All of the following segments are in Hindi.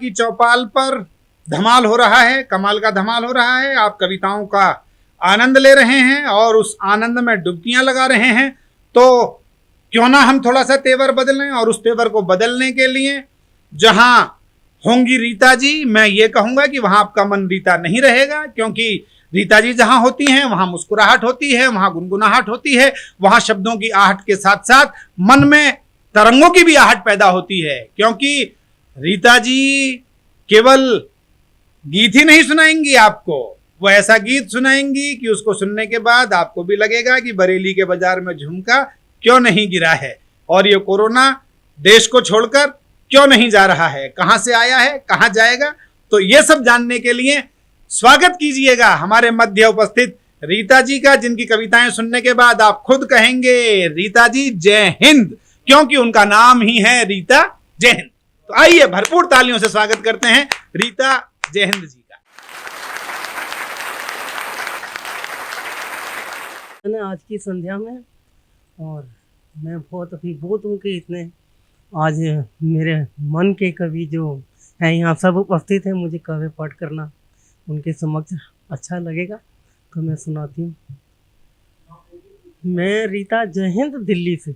की चौपाल पर धमाल हो रहा है, कमाल का धमाल हो रहा है। आप कविताओं का आनंद ले रहे हैं और उस आनंद में डुबकियां लगा रहे हैं। तो क्यों ना हम थोड़ा सा तेवर बदलें, और उस तेवर को बदलने के लिए जहां होंगी रीता जी, मैं ये कहूंगा कि वहां आपका मन रीता नहीं रहेगा, क्योंकि रीता जी जहां होती हैं वहां मुस्कुराहट होती है, वहां गुनगुनाहट होती है, वहां शब्दों की आहट के साथ साथ मन में तरंगों की भी आहट पैदा होती है। क्योंकि रीता जी केवल गीत ही नहीं सुनाएंगी आपको, वो ऐसा गीत सुनाएंगी कि उसको सुनने के बाद आपको भी लगेगा कि बरेली के बाजार में झुमका क्यों नहीं गिरा है, और ये कोरोना देश को छोड़कर क्यों नहीं जा रहा है, कहां से आया है, कहां जाएगा। तो ये सब जानने के लिए स्वागत कीजिएगा हमारे मध्य उपस्थित रीता जी का, जिनकी कविताएं सुनने के बाद आप खुद कहेंगे रीता जी जय हिंद, क्योंकि उनका नाम ही है रीता जय हिंद। तो आइए भरपूर तालियों से स्वागत करते हैं रीता जय हिंद जी का। आज की संध्या में, और मैं बहुत अभिभूत हूँ कि इतने आज मेरे मन के कवि जो हैं यहाँ सब उपस्थित हैं। मुझे काव्य पाठ करना उनके समक्ष अच्छा लगेगा, तो मैं सुनाती हूँ। मैं रीता जय हिंद दिल्ली से।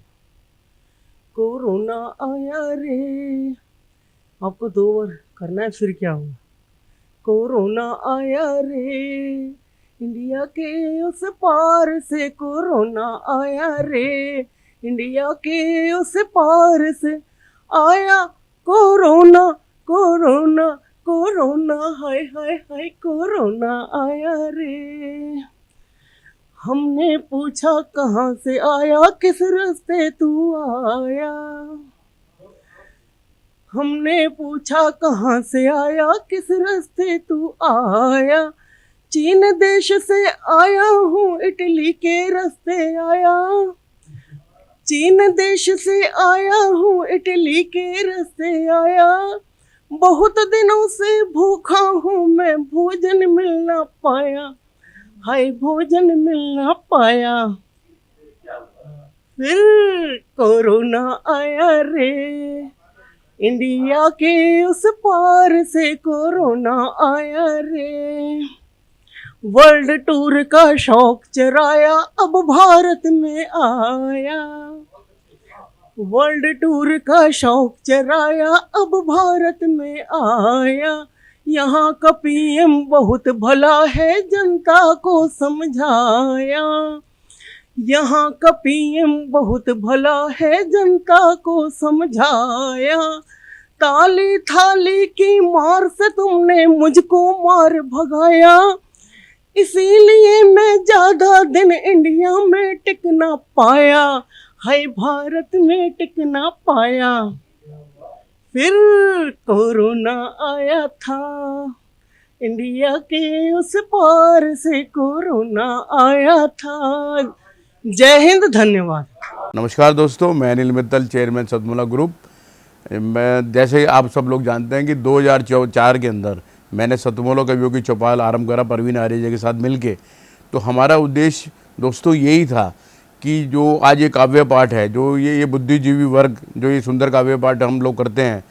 कोरोना आया रे, आपको 2 बार करना है, फिर क्या हुआ। कोरोना आया रे, इंडिया के उस पार से कोरोना आया रे, इंडिया के उस पार से आया कोरोना, कोरोना कोरोना, हाय हाय हाय कोरोना आया रे। हमने पूछा कहाँ से आया, किस रास्ते तू आया। हमने पूछा कहाँ से आया, किस रास्ते तू आया। चीन देश से आया हूँ, इटली के रास्ते आया। चीन देश से आया हूँ, इटली के रास्ते आया। बहुत दिनों से भूखा हूँ मैं, भोजन मिल ना पाया, हाय भोजन मिल ना पाया। फिर कोरोना आया रे, इंडिया के उस पार से कोरोना आया रे। वर्ल्ड टूर का शौक चराया, अब भारत में आया। वर्ल्ड टूर का शौक चराया, अब भारत में आया। यहाँ का पीएम बहुत भला है, जनता को समझाया। यहाँ का पीएम बहुत भला है, जनता को समझाया। ताली थाली की मार से तुमने मुझको मार भगाया, इसीलिए मैं ज्यादा दिन इंडिया में टिक ना पाया, हाय भारत में टिक ना पाया। फिर कोरोना आया था, इंडिया के उस पार से कोरोना आया था। जय हिंद, धन्यवाद। नमस्कार दोस्तों, मैं अनिल मित्तल, चेयरमैन सतमोला ग्रुप। मैं जैसे आप सब लोग जानते हैं कि 2004 के अंदर मैंने सतमोला कवियों की चौपाल आरंभ करा परवीन आर्य के साथ मिलके। तो हमारा उद्देश्य दोस्तों यही था कि जो आज ये काव्य पाठ है, जो ये बुद्धिजीवी वर्ग जो ये सुंदर काव्य पाठ हम लोग करते हैं,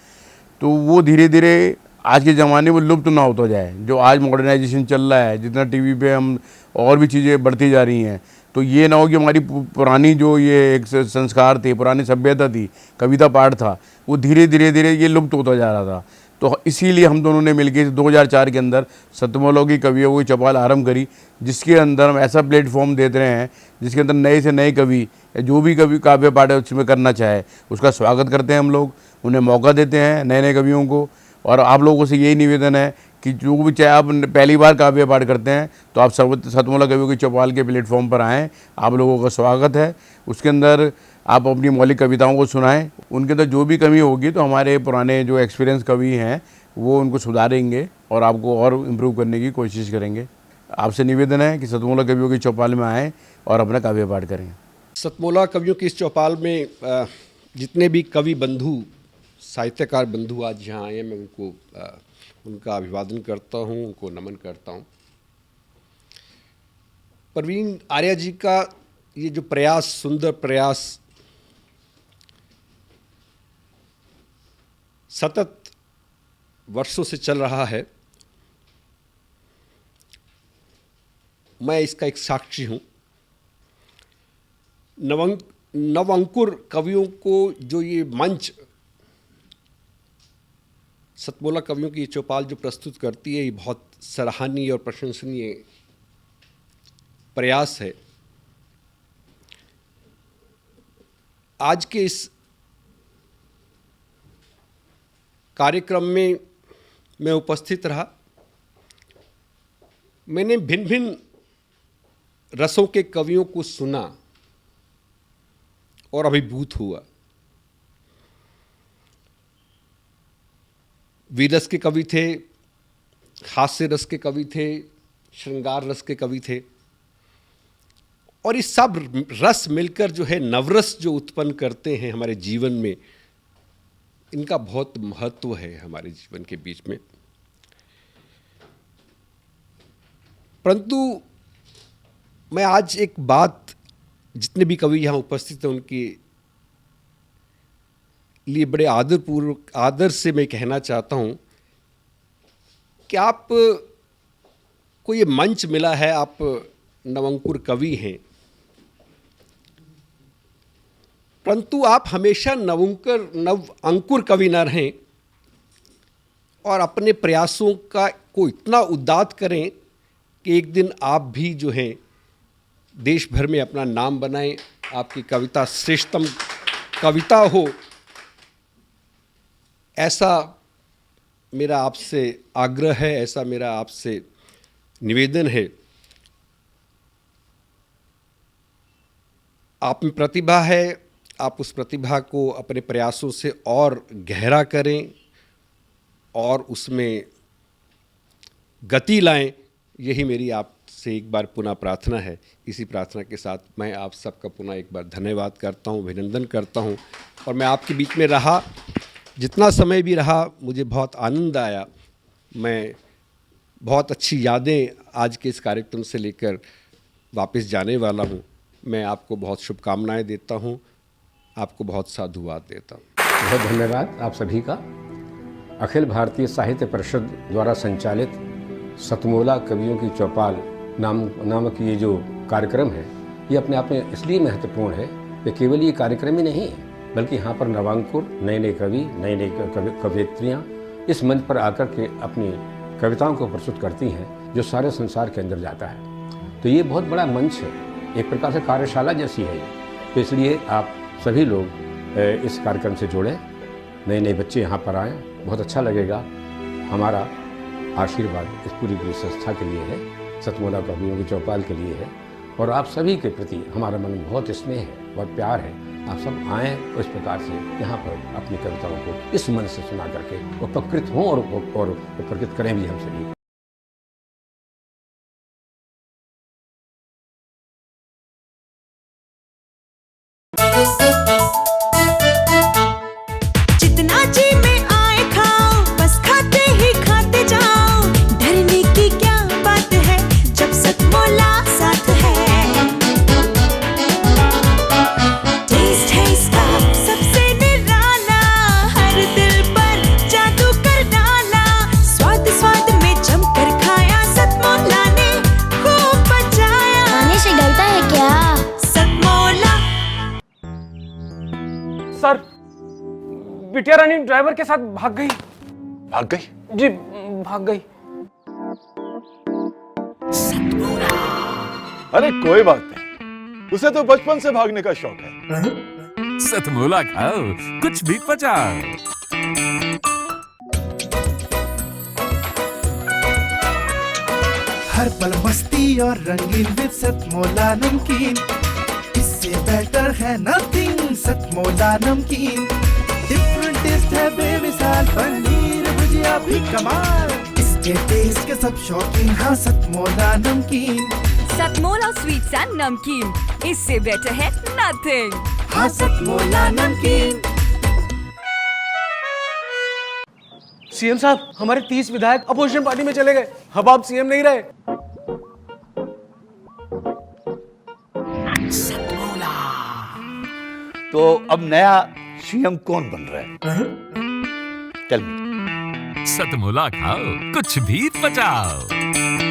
तो वो धीरे धीरे आज के ज़माने में लुप्त ना होता जाए। जो आज मॉडर्नाइजेशन चल रहा है, जितना टीवी पे हम और भी चीज़ें बढ़ती जा रही हैं, तो ये ना हो कि हमारी पुरानी जो ये एक संस्कार थे, पुरानी सभ्यता थी, कविता पाठ था, वो धीरे धीरे ये लुप्त होता जा रहा था। तो इसीलिए हम दोनों ने मिलकर 2004 के अंदर सतमोला की कवियों की चौपाल आरंभ करी, जिसके अंदर हम ऐसा प्लेटफॉर्म देते रहे हैं जिसके अंदर नए से नए कवि जो भी कवि काव्य पाठ उसमें करना चाहे उसका स्वागत करते हैं हम लोग, उन्हें मौका देते हैं नए नए कवियों को। और आप लोगों से यही निवेदन है कि जो भी चाहे आप पहली बार काव्य पाठ करते हैं तो आप सतमोला कवियों की चौपाल के प्लेटफॉर्म पर आएँ, आप लोगों का स्वागत है। उसके अंदर आप अपनी मौलिक कविताओं को सुनाएं, उनके अंदर जो भी कमी होगी तो हमारे पुराने जो एक्सपीरियंस कवि हैं वो उनको सुधारेंगे और आपको और इम्प्रूव करने की कोशिश करेंगे। आपसे निवेदन है कि सतमोला कवियों की चौपाल में आएँ और अपना काव्य पाठ करें। सतमोला कवियों की इस चौपाल में जितने भी कवि बंधु, साहित्यकार बंधु आज यहाँ आए हैं, मैं उनको उनका अभिवादन करता हूँ, उनको नमन करता हूँ। परवीन आर्य जी का ये जो प्रयास, सुंदर प्रयास, सतत वर्षों से चल रहा है। मैं इसका एक साक्षी हूँ। नवंकुर कवियों को जो ये मंच सतमोला कवियों की चौपाल जो प्रस्तुत करती है, ये बहुत सराहनीय और प्रशंसनीय प्रयास है। आज के इस कार्यक्रम में मैं उपस्थित रहा। मैंने भिन्न भिन्न रसों के कवियों को सुना और अभिभूत हुआ। वीरस के कवि थे, हास्य रस के कवि थे, श्रृंगार रस के कवि थे, और इस सब रस मिलकर जो है नवरस जो उत्पन्न करते हैं हमारे जीवन में, इनका बहुत महत्व है हमारे जीवन के बीच में। परंतु मैं आज एक बात जितने भी कवि यहाँ उपस्थित हैं उनके लिए बड़े आदर से मैं कहना चाहता हूँ कि आप को ये मंच मिला है, आप नवंकुर कवि हैं, परंतु आप हमेशा नव अंकुर कवि न रहें और अपने प्रयासों को इतना उदात करें कि एक दिन आप भी जो है देश भर में अपना नाम बनाएं, आपकी कविता श्रेष्ठतम कविता हो, ऐसा मेरा आपसे आग्रह है, ऐसा मेरा आपसे निवेदन है। आप में प्रतिभा है, आप उस प्रतिभा को अपने प्रयासों से और गहरा करें और उसमें गति लाएं, यही मेरी आपसे एक बार पुनः प्रार्थना है। इसी प्रार्थना के साथ मैं आप सबका पुनः एक बार धन्यवाद करता हूं, अभिनंदन करता हूं। और मैं आपके बीच में रहा, जितना समय भी रहा, मुझे बहुत आनंद आया। मैं बहुत अच्छी यादें आज के इस कार्यक्रम से लेकर वापस जाने वाला हूं। मैं आपको बहुत शुभकामनाएं देता हूं, आपको बहुत साधुवाद देता हूं। बहुत धन्यवाद आप सभी का। अखिल भारतीय साहित्य परिषद द्वारा संचालित सतमोला कवियों की चौपाल नामक ये जो कार्यक्रम है, ये अपने आप में इसलिए महत्वपूर्ण है कि केवल ये कार्यक्रम ही नहीं है, बल्कि यहाँ पर नवांकुर, नए नए कवि, नई नई कवयित्रियाँ इस मंच पर आकर के अपनी कविताओं को प्रस्तुत करती हैं, जो सारे संसार के अंदर जाता है। तो ये बहुत बड़ा मंच है, एक प्रकार से कार्यशाला जैसी है ये। तो इसलिए आप सभी लोग इस कार्यक्रम से जुड़ें, नए नए बच्चे यहाँ पर आएँ, बहुत अच्छा लगेगा। हमारा आशीर्वाद इस पूरी संस्था के लिए है, सतमोला कवियों की चौपाल के लिए है, और आप सभी के प्रति हमारा मन में बहुत स्नेह है, बहुत प्यार है। आप सब आएँ और इस प्रकार से यहाँ पर अपनी कविताओं को इस मन से सुना करके उपकृत हों और उपकृत करें भी हम सभी। जितना जी में आए खाओ, बस खाते ही खाते जाओ। डरने की क्या बात है जब सतमोला साथ है। टेस्ट है इसका सबसे निराला, हर दिल पर जादू कर डाला। स्वाद स्वाद में जमकर खाया, सतमोला ने खूब बचाया। खाने से डरता है क्या? सतमोला। सर, बिटिया रानी ड्राइवर के साथ भाग गई। भाग गई? जी, भाग गई। अरे कोई बात नहीं, उसे तो बचपन से भागने का शौक है। सतमोला खाओ, कुछ भी पचाओ। हर पल मस्ती और रंगीन विद सतमोला नमकीन, इससे बेटर है नथिंग। सतमोला नमकीन डिफरेंट टेस्ट है बेमिसाल, पनीर भुजिया भी कमाल। इसके टेस्ट के सब शौकीन, हाँ सतमोला नमकीन। सतमोला स्वीट्स एंड नमकीन, इससे बेटर है नथिंग। हाँ सतमोला नमकीन। सीएम साहब, हमारे 30 विधायक अपोजिशन पार्टी में चले गए। अब आप सीएम नहीं रहे। तो अब नया सीएम कौन बन रहा है? Tell me. सतमोला खाओ, कुछ भी पचाओ।